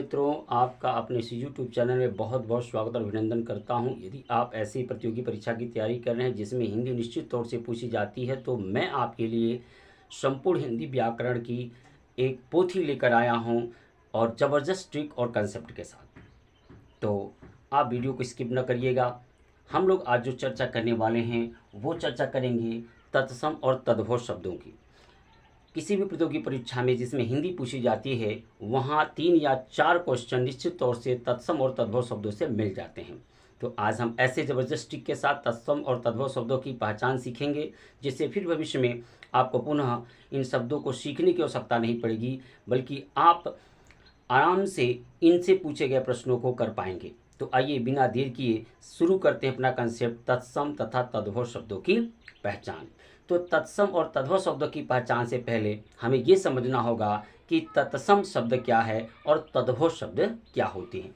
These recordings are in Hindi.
मित्रों, आपका अपने इस यूट्यूब चैनल में बहुत बहुत स्वागत और अभिनंदन करता हूं। यदि आप ऐसी प्रतियोगी परीक्षा की तैयारी कर रहे हैं जिसमें हिंदी निश्चित तौर से पूछी जाती है, तो मैं आपके लिए संपूर्ण हिंदी व्याकरण की एक पोथी लेकर आया हूं और ज़बरदस्त ट्रिक और कंसेप्ट के साथ। तो आप वीडियो को स्किप न करिएगा। हम लोग आज जो चर्चा करने वाले हैं वो चर्चा करेंगे तत्सम और तद्भव शब्दों की। किसी भी प्रतियोगी परीक्षा में जिसमें हिंदी पूछी जाती है, वहाँ 3 या 4 क्वेश्चन निश्चित तौर से तत्सम और तद्भव शब्दों से मिल जाते हैं। तो आज हम ऐसे ज़बरदस्त ट्रिक के साथ तत्सम और तद्भव शब्दों की पहचान सीखेंगे, जिससे फिर भविष्य में आपको पुनः इन शब्दों को सीखने की आवश्यकता नहीं पड़ेगी, बल्कि आप आराम से इनसे पूछे गए प्रश्नों को कर पाएंगे। तो आइए बिना देर किए शुरू करते हैं अपना कंसेप्ट तत्सम तथा तद्भव शब्दों की पहचान। तो तत्सम और तद्भव शब्दों की पहचान से पहले हमें ये समझना होगा कि तत्सम शब्द क्या है और तद्भव शब्द क्या होते हैं।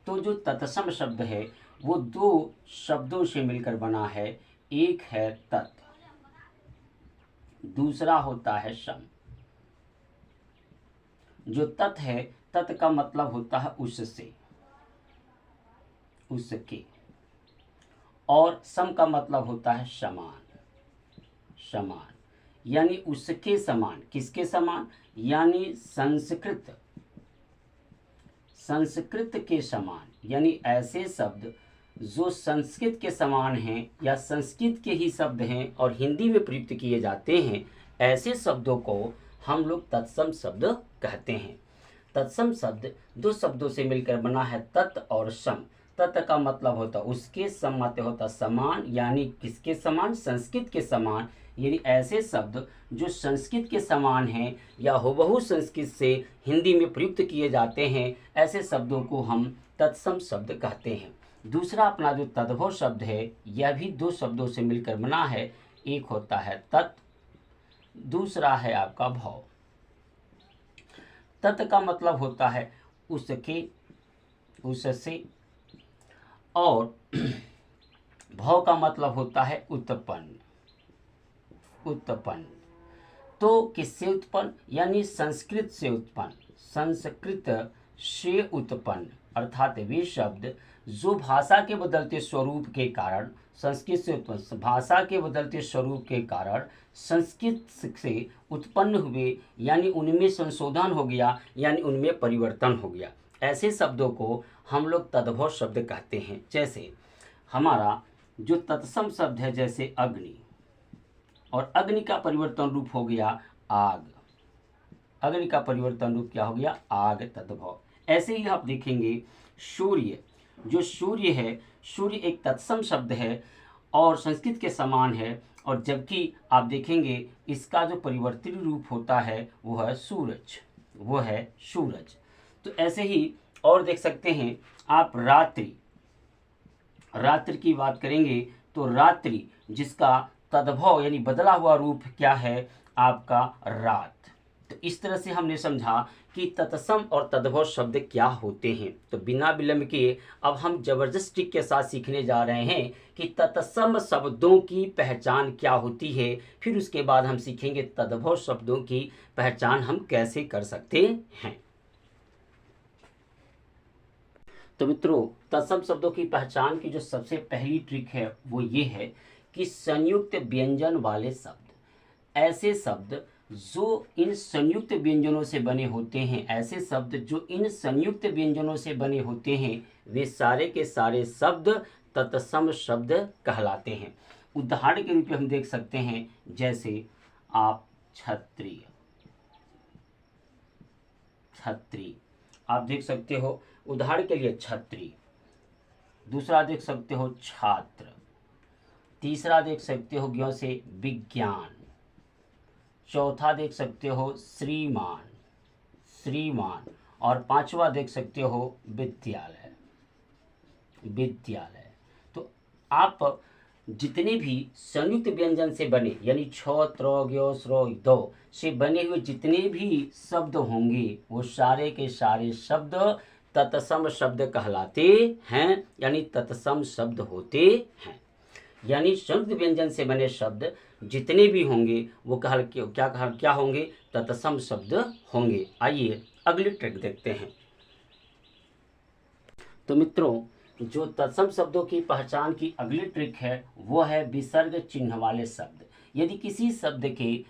तो जो तत्सम शब्द है वो 2 शब्दों से मिलकर बना है। एक है तत्, दूसरा होता है सम। जो तत् है, तत् का मतलब होता है उससे, उसके, और सम का मतलब होता है समान, समान यानी उसके समान। किसके समान? यानी संस्कृत, संस्कृत के समान। यानी ऐसे शब्द जो संस्कृत के समान हैं या संस्कृत के ही शब्द हैं और हिंदी में प्रयुक्त किए जाते हैं, ऐसे शब्दों को हम लोग तत्सम शब्द कहते हैं। तत्सम शब्द 2 शब्दों से मिलकर बना है, तत् और सम। तत् का मतलब होता उसके, सम मतलब होता समान, यानी किसके समान? संस्कृत के समान। यानी ऐसे शब्द जो संस्कृत के समान हैं या हुबहू संस्कृत से हिंदी में प्रयुक्त किए जाते हैं, ऐसे शब्दों को हम तत्सम शब्द कहते हैं। दूसरा अपना जो तद्भव शब्द है, यह भी 2 शब्दों से मिलकर बना है। एक होता है तत्, दूसरा है आपका भव। तत् का मतलब होता है उसके, उससे, और भव का मतलब होता है उत्पन्न, उत्पन्न। तो किससे उत्पन्न? यानी संस्कृत से उत्पन्न, संस्कृत से उत्पन्न। अर्थात वे शब्द जो भाषा के बदलते स्वरूप के कारण, संस्कृत से उत्पन्न, भाषा के बदलते स्वरूप के कारण संस्कृत से उत्पन्न हुए, यानी उनमें संशोधन हो गया, यानी उनमें परिवर्तन हो गया। ऐसे शब्दों को हम लोग तद्भव शब्द कहते हैं। जैसे हमारा जो तत्सम शब्द है, जैसे अग्नि, और अग्नि का परिवर्तन रूप हो गया आग। अग्नि का परिवर्तन रूप क्या हो गया? आग, तद्भव। ऐसे ही आप देखेंगे सूर्य, जो सूर्य है, सूर्य एक तत्सम शब्द है और संस्कृत के समान है, और जबकि आप देखेंगे इसका जो परिवर्तित रूप होता है वो है सूरज, वो है सूरज। तो ऐसे ही और देख सकते हैं आप रात्रि, रात्रि की बात करेंगे तो रात्रि जिसका तद्भव यानी बदला हुआ रूप क्या है? आपका रात। तो इस तरह से हमने समझा कि तत्सम और तद्भव शब्द क्या होते हैं। तो बिना विलंब के अब हम जबरदस्त ट्रिक के साथ सीखने जा रहे हैं कि तत्सम शब्दों की पहचान क्या होती है। फिर उसके बाद हम सीखेंगे तद्भव शब्दों की पहचान हम कैसे कर सकते हैं। तो मित्रों, तत्सम शब्दों की पहचान की जो सबसे पहली ट्रिक है वो ये है कि संयुक्त व्यंजन वाले शब्द, ऐसे शब्द जो इन संयुक्त व्यंजनों से बने होते हैं, ऐसे शब्द जो इन संयुक्त व्यंजनों से बने होते हैं, वे सारे के सारे शब्द तत्सम शब्द कहलाते हैं। उदाहरण के रूप में हम देख सकते हैं, जैसे आप क्षत्रिय, क्षत्रिय आप देख सकते हो, उदाहरण के लिए क्षत्रिय। दूसरा देख सकते हो छात्र, तीसरा देख सकते हो ज्ञ से विज्ञान, चौथा देख सकते हो श्रीमान, श्रीमान, और 5वां देख सकते हो विद्यालय, विद्यालय। तो आप जितने भी संयुक्त व्यंजन से बने, यानी छ, त्र, ज्ञ, श्र, दो से बने हुए जितने भी शब्द होंगे, वो सारे के सारे शब्द तत्सम शब्द कहलाते हैं, यानी तत्सम शब्द होते हैं। यानी संयुक्त व्यंजन से बने शब्द जितने भी होंगे वो क्या होंगे? तत्सम शब्द होंगे। आइए अगली ट्रिक देखते हैं। तो मित्रों जो तत्सम शब्दों की पहचान की अगली ट्रिक है वो है विसर्ग चिन्ह वाले शब्द। यदि किसी शब्द के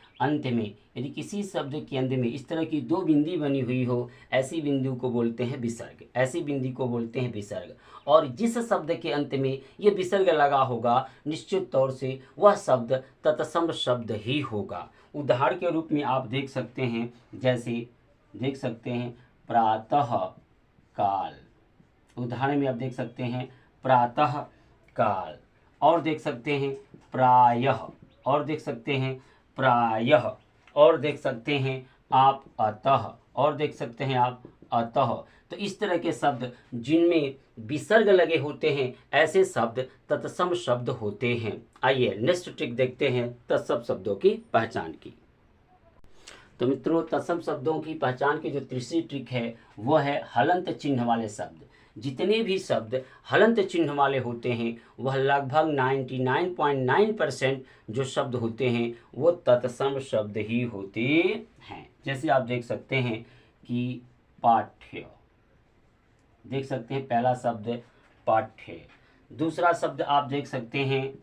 अंत में इस तरह की दो बिंदी बनी हुई हो, ऐसी बिंदु को बोलते हैं विसर्ग, ऐसी बिंदी को बोलते हैं विसर्ग। और जिस शब्द के अंत में ये विसर्ग लगा होगा निश्चित तौर से वह शब्द तत्सम शब्द ही होगा। उदाहरण के रूप में आप देख सकते हैं, जैसे देख सकते हैं प्रातः काल, उदाहरण में आप देख सकते हैं प्रातः काल, और देख सकते हैं प्रायः, और देख सकते हैं प्रायः, और देख सकते हैं आप अतः, और देख सकते हैं आप अतः। तो इस तरह के शब्द जिनमें विसर्ग लगे होते हैं ऐसे शब्द तत्सम शब्द होते हैं। आइए नेक्स्ट ट्रिक देखते हैं तत्सम शब्दों की पहचान की। तो मित्रों तत्सम शब्दों की पहचान की जो तीसरी ट्रिक है वो है हलंत चिन्ह वाले शब्द। जितने भी शब्द हलंत चिन्ह वाले होते हैं वह लगभग 99.9% जो शब्द होते हैं वो तत्सम शब्द ही होते हैं। जैसे आप देख सकते हैं कि पाठ्य, देख सकते हैं पहला शब्द पाठ्य, दूसरा शब्द आप देख सकते हैं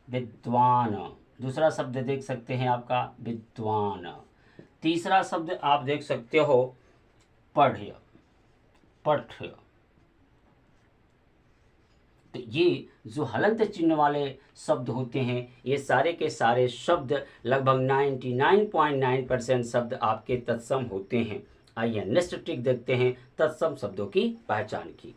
विद्वान, दूसरा शब्द देख सकते हैं आपका विद्वान, तीसरा शब्द आप देख सकते हो पढ़्य, पठ्य। तो ये जो हलंत चिन्ह वाले शब्द होते हैं ये सारे के सारे शब्द लगभग 99.9% शब्द आपके तत्सम होते हैं। आइए नेक्स्ट ट्रिक देखते हैं तत्सम शब्दों की पहचान की।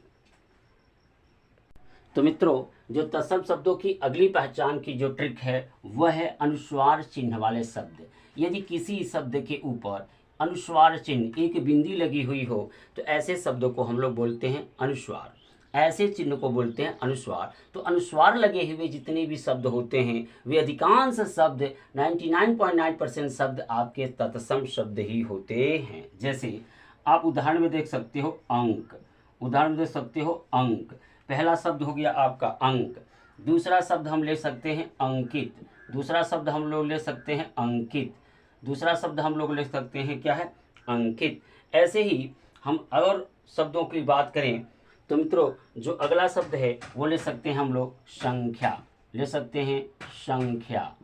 तो मित्रों जो तत्सम शब्दों की अगली पहचान की जो ट्रिक है वह है अनुस्वार चिन्ह वाले शब्द। यदि किसी शब्द के ऊपर अनुस्वार चिन्ह एक बिंदी लगी हुई हो तो ऐसे शब्दों को हम लोग बोलते हैं अनुस्वार, ऐसे चिन्ह को बोलते हैं अनुस्वार। तो अनुस्वार लगे हुए जितने भी शब्द होते हैं वे अधिकांश शब्द 99.9% शब्द आपके तत्सम शब्द ही होते हैं। जैसे आप उदाहरण में देख सकते हो अंक, उदाहरण में देख सकते हो अंक, पहला शब्द हो गया आपका अंक, दूसरा शब्द हम ले सकते हैं अंकित, दूसरा शब्द हम लोग ले सकते हैं अंकित, दूसरा शब्द हम लोग ले सकते हैं क्या है अंकित। ऐसे ही हम अगर शब्दों की बात करें तो मित्रों जो अगला शब्द है वो ले सकते हैं हम लोग संख्या, ले सकते हैं संख्या,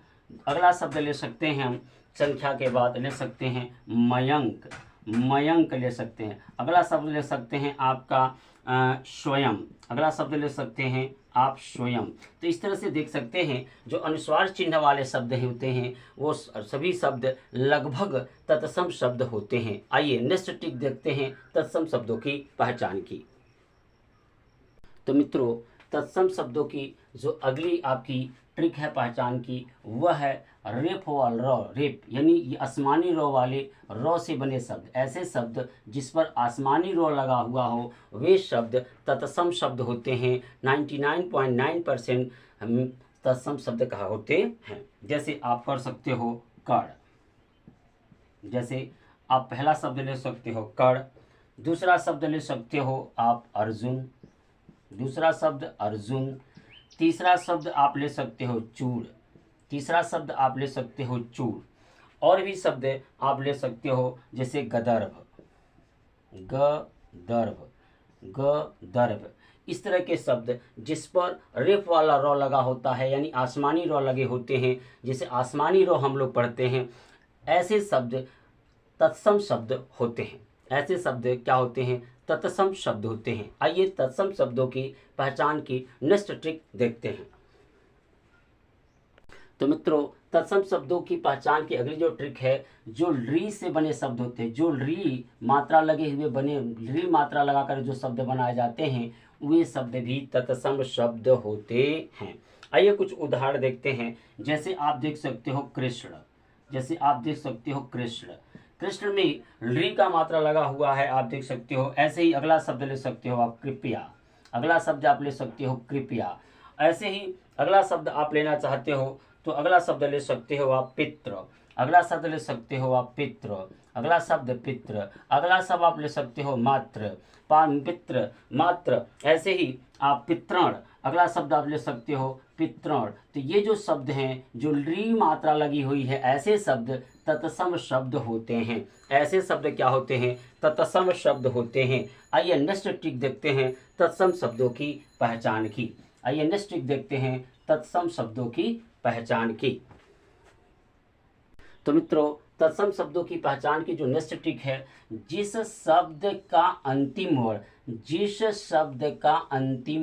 अगला शब्द ले सकते हैं हम संख्या के बाद ले सकते हैं मयंक, मयंक ले सकते हैं, अगला शब्द ले सकते हैं आपका स्वयं, अगला शब्द ले सकते हैं आप स्वयं। तो इस तरह से देख सकते हैं जो अनुस्वार चिन्ह वाले शब्द होते हैं वो सभी शब्द लगभग तत्सम शब्द होते हैं। आइए नेक्स्ट ट्रिक देखते हैं तत्सम शब्दों की पहचान की। तो मित्रों तत्सम शब्दों की जो अगली आपकी ट्रिक है पहचान की वह है रेफ वाल रॉ, रेप यानी ये आसमानी रॉ वाले रॉ से बने शब्द। ऐसे शब्द जिस पर आसमानी रॉ लगा हुआ हो वे शब्द तत्सम शब्द होते हैं। 99.9% तत्सम शब्द कहा होते हैं। जैसे आप कर सकते हो कड़, जैसे आप पहला शब्द ले सकते हो कड़, दूसरा शब्द ले सकते हो आप अर्जुन, दूसरा शब्द अर्जुन, तीसरा शब्द आप ले सकते हो चूड़, तीसरा शब्द आप ले सकते हो चूड़, और भी शब्द आप ले सकते हो जैसे गदर्भ, गदर्भ, गदर्भ। इस तरह के शब्द जिस पर रेफ वाला रॉ लगा होता है यानी आसमानी रॉ लगे होते हैं, जैसे आसमानी रॉ हम लोग पढ़ते हैं, ऐसे शब्द तत्सम शब्द होते हैं। ऐसे शब्द क्या होते हैं तत्सम शब्द होते हैं। आइए तत्सम शब्दों की पहचान की नेक्स्ट ट्रिक देखते हैं। तो मित्रों तत्सम शब्दों की पहचान की अगली जो ट्रिक है जो री से बने शब्द होते हैं, जो री मात्रा लगे हुए बने, री मात्रा लगाकर जो शब्द बनाए जाते हैं वे शब्द भी तत्सम शब्द होते हैं। आइए कुछ उदाहरण देखते हैं। जैसे आप देख सकते हो कृष्ण, जैसे आप देख सकते हो कृष्ण, कृष्ण में री का मात्रा लगा हुआ है आप देख सकते हो। ऐसे ही अगला शब्द ले सकते हो आप कृपया, अगला शब्द आप ले सकते हो कृपया। ऐसे ही अगला शब्द आप लेना चाहते हो तो अगला शब्द ले सकते हो आप पितृ, अगला शब्द ले सकते हो आप पितृ, अगला शब्द पितृ, अगला शब्द आप ले सकते हो मात्र, पितृ मात्र। ऐसे ही आप पितृण, अगला शब्द आप ले सकते हो पितृण। तो ये जो शब्द हैं जो री मात्रा लगी हुई है, ऐसे शब्द तत्सम शब्द होते हैं। ऐसे शब्द क्या होते हैं? तत्सम शब्द होते हैं। आइए नेक्स्ट ट्रिक देखते हैं तत्सम शब्दों की पहचान की। आइए नेक्स्ट ट्रिक देखते हैं तत्सम शब्दों की पहचान की। तो मित्रों, तत्सम शब्दों की पहचान की जो नेक्स्ट ट्रिक है, जिस शब्द का अंतिम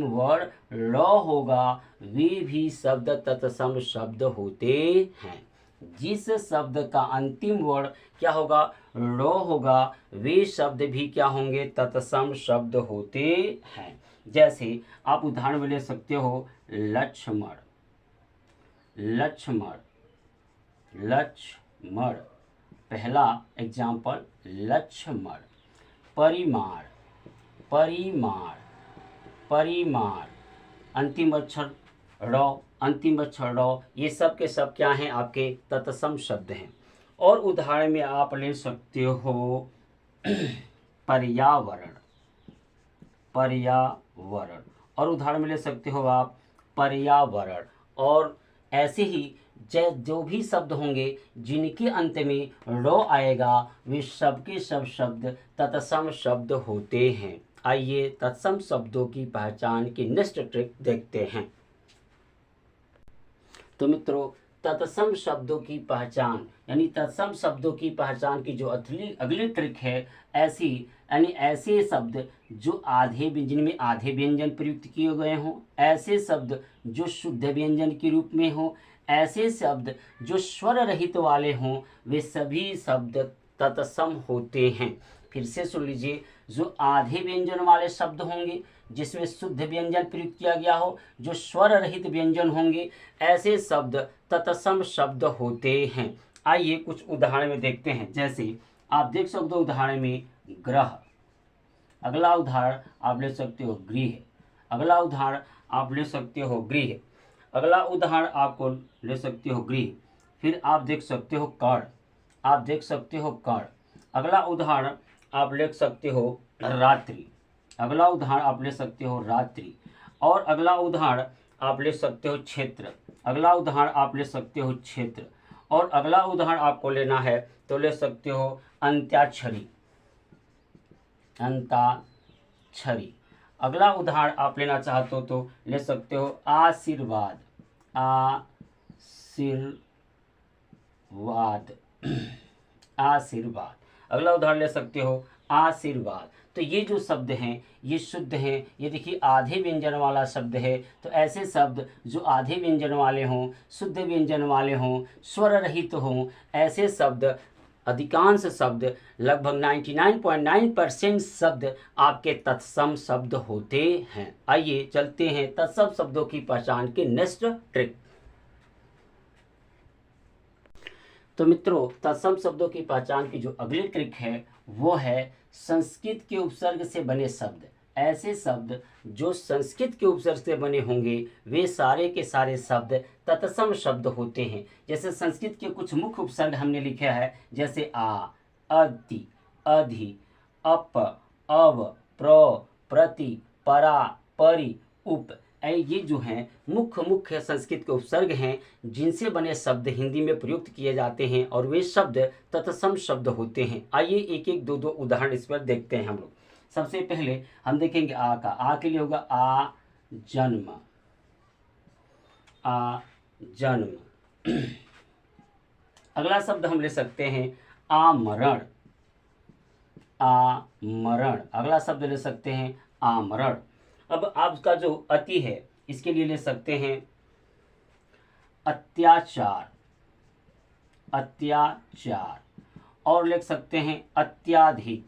वर्ण ल होगा वे भी शब्द तत्सम शब्द होते हैं। जिस शब्द का अंतिम वर्ण क्या होगा? ल होगा, वे शब्द भी क्या होंगे? तत्सम शब्द होते हैं। जैसे आप उदाहरण में ले सकते हो लक्ष्मण, पहला एग्जाम्पल लक्ष्मण। परिमाण, अंतिम अक्षर र, ये सब के सब क्या हैं? आपके तत्सम शब्द हैं। और उदाहरण में आप ले सकते हो पर्यावरण, और उदाहरण में ले सकते हो आप पर्यावरण। और ऐसे ही जो भी शब्द होंगे जिनके अंत में रो आएगा वे सबके सब शब्द तत्सम शब्द होते हैं। आइए तत्सम शब्दों की पहचान की नेक्स्ट ट्रिक देखते हैं। तो मित्रों, तत्सम शब्दों की पहचान यानी तत्सम शब्दों की पहचान की जो अगली ट्रिक है, ऐसे शब्द जो जिनमें आधे व्यंजन प्रयुक्त किए गए हों, ऐसे शब्द जो शुद्ध व्यंजन के रूप में हो, ऐसे शब्द जो स्वर रहित वाले हों, वे सभी शब्द तत्सम होते हैं। फिर से सुन लीजिए, जो आधे व्यंजन वाले शब्द होंगे जिसमें शुद्ध व्यंजन प्रयुक्त किया गया हो, जो स्वर रहित व्यंजन होंगे, ऐसे शब्द तत्सम शब्द होते हैं। आइए कुछ उदाहरण में देखते हैं। जैसे आप देख सकते हो उदाहरण में ग्रह, अगला उदाहरण आप ले सकते हो गृह, अगला उदाहरण आप ले सकते हो गृह, अगला उदाहरण आपको ले सकते हो गृह। फिर आप देख सकते हो कर्ण, अगला उदाहरण आप ले सकते हो रात्रि, अगला उदाहरण आप ले सकते हो रात्रि। और अगला उदाहरण आप ले सकते हो क्षेत्र, अगला उदाहरण आप ले सकते हो क्षेत्र। और अगला उदाहरण आपको लेना है तो ले सकते हो अंत्याक्षरी, अगला उदाहरण आप लेना चाहते हो तो ले सकते हो आशीर्वाद, अगला उदाहरण ले सकते हो आशीर्वाद। तो ये जो शब्द हैं ये शुद्ध हैं। ये देखिए आधे व्यंजन वाला शब्द है। तो ऐसे शब्द जो आधे व्यंजन वाले हों, शुद्ध व्यंजन वाले हों, स्वर रहित हों, ऐसे शब्द, अधिकांश शब्द, लगभग 99.9% शब्द आपके तत्सम शब्द होते हैं। आइए चलते हैं तत्सम शब्दों की पहचान के नेक्स्ट ट्रिक। तो मित्रों, तत्सम शब्दों की पहचान की जो अगली ट्रिक है वो है संस्कृत के उपसर्ग से बने शब्द। ऐसे शब्द जो संस्कृत के उपसर्ग से बने होंगे वे सारे के सारे शब्द तत्सम शब्द होते हैं। जैसे संस्कृत के कुछ मुख्य उपसर्ग हमने लिखा है, जैसे आ, अति, अधि, अप, अव, प्र, प्रति, परा, परि, उप, ये जो हैं मुख्य संस्कृत के उपसर्ग हैं जिनसे बने शब्द हिंदी में प्रयुक्त किए जाते हैं और वे शब्द तत्सम शब्द होते हैं। आइए एक एक दो उदाहरण इस पर देखते हैं हम लोग। सबसे पहले हम देखेंगे आ का। आ के लिए होगा आ जन्म, अगला शब्द हम ले सकते हैं आमरण, अगला शब्द ले सकते हैं आमरण। अब आपका जो अति है इसके लिए ले सकते हैं अत्याचार, और लिख सकते हैं अत्याधिक।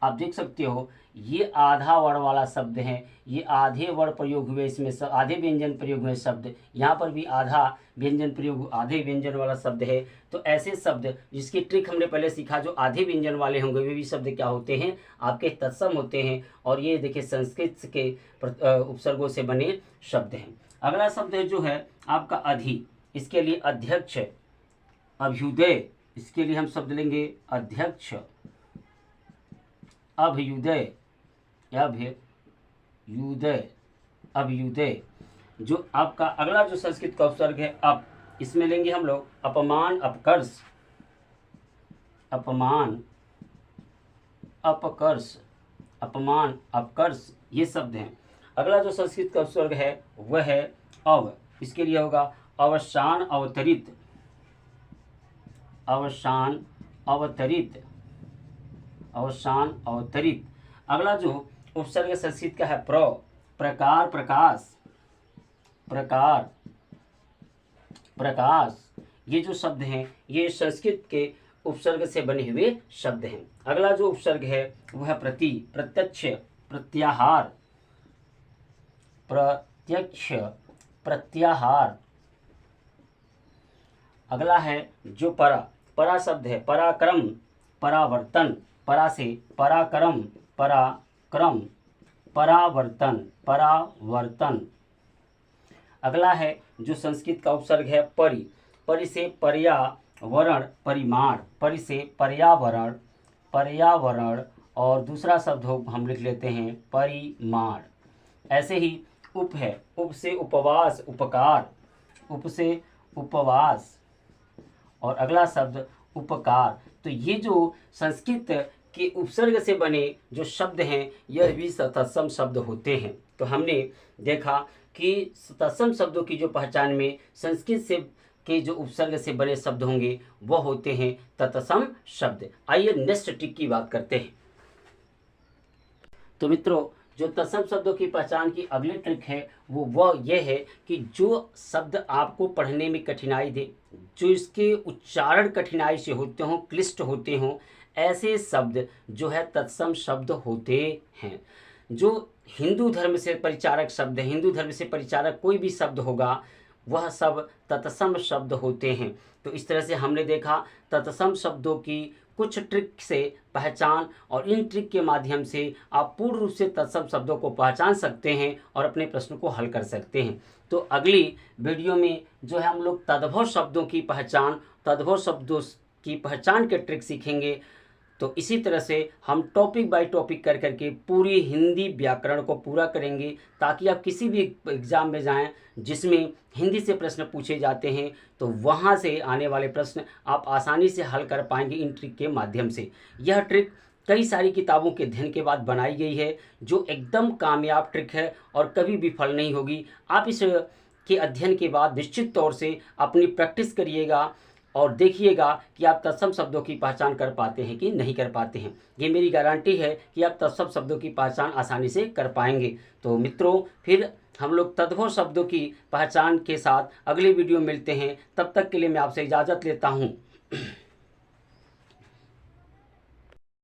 आप देख सकते हो ये आधा वर्ण वाला शब्द है, ये आधे वर्ण प्रयोग हुए इसमें, आधे व्यंजन प्रयोग हुए शब्द, यहाँ पर भी आधा व्यंजन प्रयोग, आधे व्यंजन वाला शब्द है। तो ऐसे शब्द जिसकी ट्रिक हमने पहले सीखा, जो आधे व्यंजन वाले होंगे वे भी शब्द क्या होते हैं? आपके तत्सम होते हैं। और ये देखिए संस्कृत के उपसर्गों से बने शब्द हैं। अगला शब्द है जो है आपका अधि, इसके लिए अध्यक्ष, अभ्युदय, इसके लिए हम शब्द लेंगे अध्यक्ष, अभ्युदय, अभ्युदय, अभ्युदय। जो आपका अगला जो संस्कृत का उपसर्ग है अप, इसमें लेंगे हम लोग अपमान, अपकर्ष, अपमान, अपकर्ष, अपमान, अपकर्ष, ये शब्द हैं। अगला जो संस्कृत का उपसर्ग है वह है अव, इसके लिए होगा अवसान, अवतरित, अवसान, अवतरित, अवसान, अवतरित। अगला जो उपसर्ग संस्कृत का है प्र, प्रकार, प्रकाश, प्रकार, प्रकाश। ये जो शब्द हैं ये संस्कृत के उपसर्ग से बने हुए शब्द हैं। अगला जो उपसर्ग है वह है प्रति, प्रत्यक्ष, प्रत्याहार, प्रत्यक्ष, प्रत्याहार। अगला है जो परा, परा शब्द है पराक्रम, परावर्तन, परा से पराक्रम, पराक्रम, परावर्तन, परावर्तन। अगला है जो संस्कृत का उपसर्ग है परि, परि से पर्यावरण, परिमाण, परि से पर्यावरण, पर्यावरण, और दूसरा शब्द हम लिख लेते हैं परिमाण। ऐसे ही उप है, उप से उपवास, उपकार, उप से उपवास, और अगला शब्द उपकार। तो ये जो संस्कृत के उपसर्ग से बने जो शब्द हैं यह भी तत्सम शब्द होते हैं। तो हमने देखा कि तत्सम शब्दों की जो पहचान में संस्कृत से के जो उपसर्ग से बने शब्द होंगे वह होते हैं तत्सम शब्द। आइए नेक्स्ट ट्रिक की बात करते हैं। तो मित्रों, जो तत्सम शब्दों की पहचान की अगली ट्रिक है वह यह है कि जो शब्द आपको पढ़ने में कठिनाई दे, जो इसके उच्चारण कठिनाई से होते हों, क्लिष्ट होते हों, ऐसे शब्द जो है तत्सम शब्द होते हैं। जो हिंदू धर्म से परिचारक शब्द है, हिंदू धर्म से परिचारक कोई भी शब्द होगा वह सब तत्सम शब्द होते हैं। तो इस तरह से हमने देखा तत्सम शब्दों की कुछ ट्रिक से पहचान, और इन ट्रिक के माध्यम से आप पूर्ण रूप से तत्सम शब्दों को पहचान सकते हैं और अपने प्रश्न को हल कर सकते हैं। तो अगली वीडियो में जो है हम लोग तद्भव शब्दों की पहचान, तद्भव शब्दों की पहचान के ट्रिक सीखेंगे। तो इसी तरह से हम टॉपिक बाय टॉपिक कर करके पूरी हिंदी व्याकरण को पूरा करेंगे, ताकि आप किसी भी एग्ज़ाम में जाएं जिसमें हिंदी से प्रश्न पूछे जाते हैं तो वहां से आने वाले प्रश्न आप आसानी से हल कर पाएंगे इन ट्रिक के माध्यम से। यह ट्रिक कई सारी किताबों के अध्ययन के बाद बनाई गई है, जो एकदम कामयाब ट्रिक है और कभी विफल नहीं होगी। आप इस के अध्ययन के बाद निश्चित तौर से अपनी प्रैक्टिस करिएगा और देखिएगा कि आप तत्सम शब्दों की पहचान कर पाते हैं कि नहीं कर पाते हैं। ये मेरी गारंटी है कि आप तत्सम शब्दों की पहचान आसानी से कर पाएंगे। तो मित्रों, फिर हम लोग तद्भव शब्दों की पहचान के साथ अगले वीडियो में मिलते हैं। तब तक के लिए मैं आपसे इजाज़त लेता हूँ।